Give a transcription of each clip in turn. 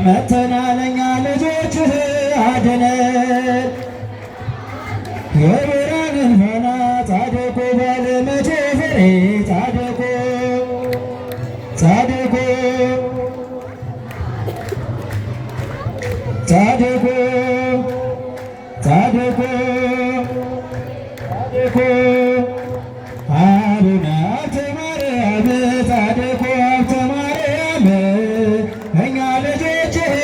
መተናነኛ ልጆችህ አድነን የብርሃንን ፋና ጻድቁ ባለመቼ ፍሬ ጻድቁ ጻድቁ ጻድቁ ጻድቁ ጻድቁ አቡነ ሀብተ ማርያም ጻድቁ ሀብተ ማርያም እኛ ልጆችህ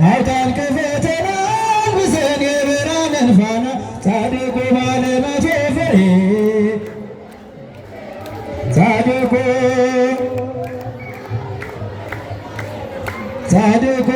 አውጣን ከፈተና አልብሰን የብርሃንን ፋና ጻድቁ ባለመቼ ፍሬ ጻድቁ ጻድቁ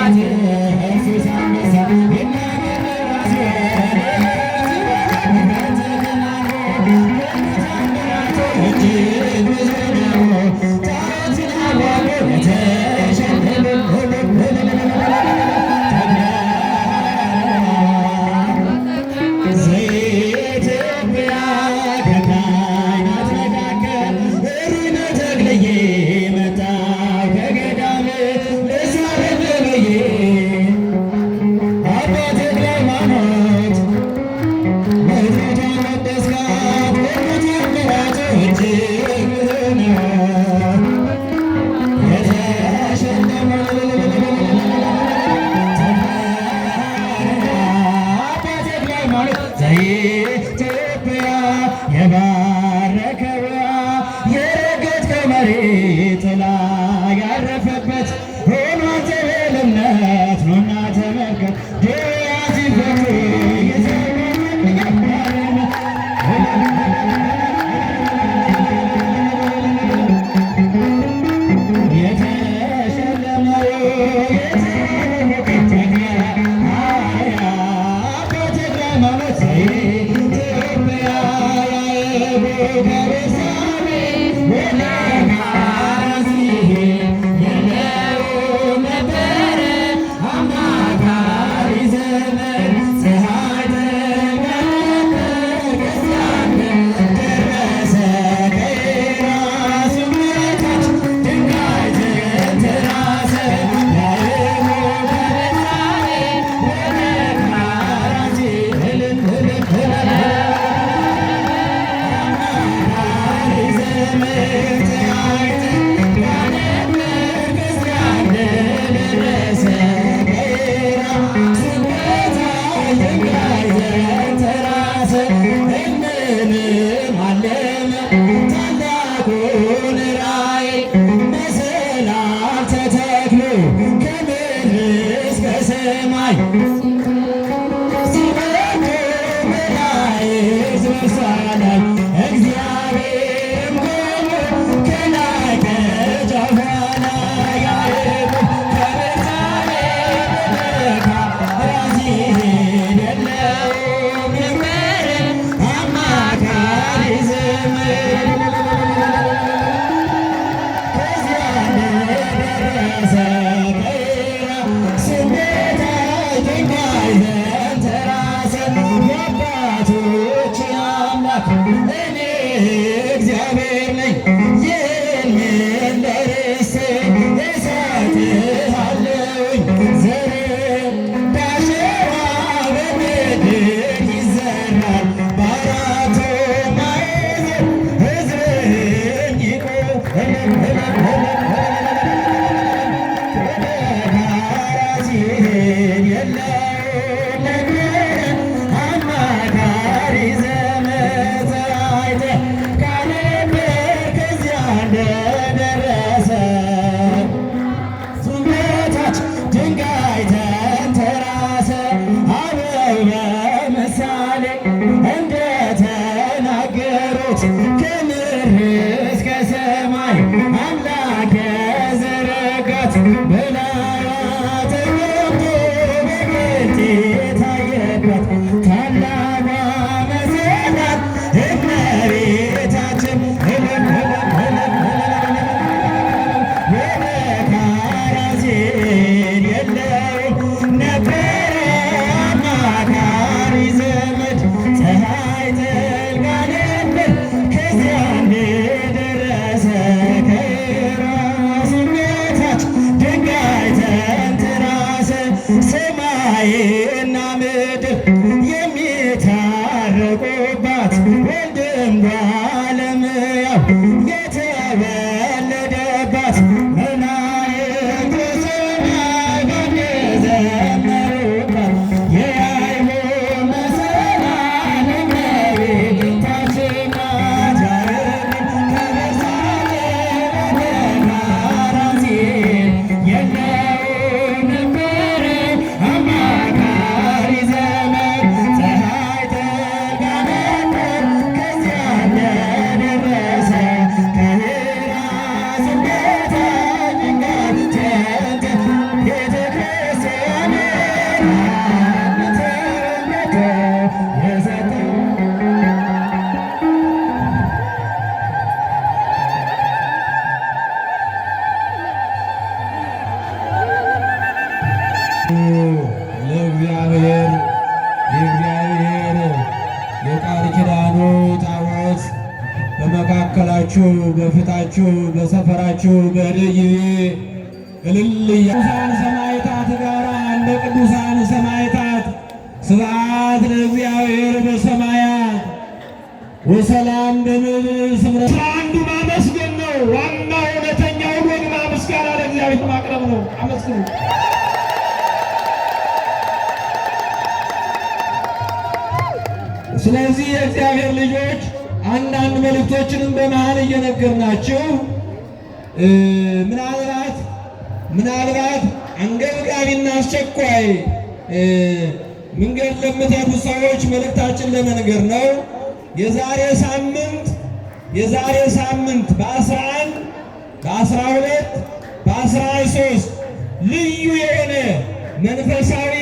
Yeah. እኔ እግዚአብሔር ነኝ የሚል እሰጥሃለሁኝ ዘር እንዳሸዋ በምድር ይዘራል በአራቱ ማዕዘን ሕዝብህን ሰማይና ምድር የሚታረቁባት ወንድም ባለሙያው የተወለደባት መላእክት በሰማይ የዘመሩባት የአይሁድ መሰላል እመቤታችን ናት። ከቤርሳቤህ ወደ ራሴን የለውም ነበር አማካሪ ዘመድ ፀሐይ ጠልቃ ነበር ከዚያ እንደደረሰ ከራስ በታች ድንጋይ ቤተ ክርስቲያንን አንተነቶ የሰጠው ለእግዚአብሔር የእግዚአብሔር የቃል ኪዳኑ ታቦት በመካከላችሁ በፊታችሁ በሰፈራችሁ በድይ እልል ቅዱሳን ሰማዕታት ጋር እንደ ቅዱሳን ሰማዕታት ስብሐት ለእግዚአብሔር በሰማያት ወሰላም በምድር ስምረት አንዱ ማመስገን ነው። ዋናው እውነተኛው ወግ ምስጋና ለእግዚአብሔር ማቅረብ ነው። አመስግኑ። ስለዚህ የእግዚአብሔር ልጆች አንዳንድ መልእክቶችንም በመሃል እየነገርናችሁ ምናልባት አንገብጋቢና አስቸኳይ መንገድ ለምትሄዱ ሰዎች መልእክታችን ለመንገር ነው። የዛሬ ሳምንት በ11 በ12 በ13 ልዩ የሆነ መንፈሳዊ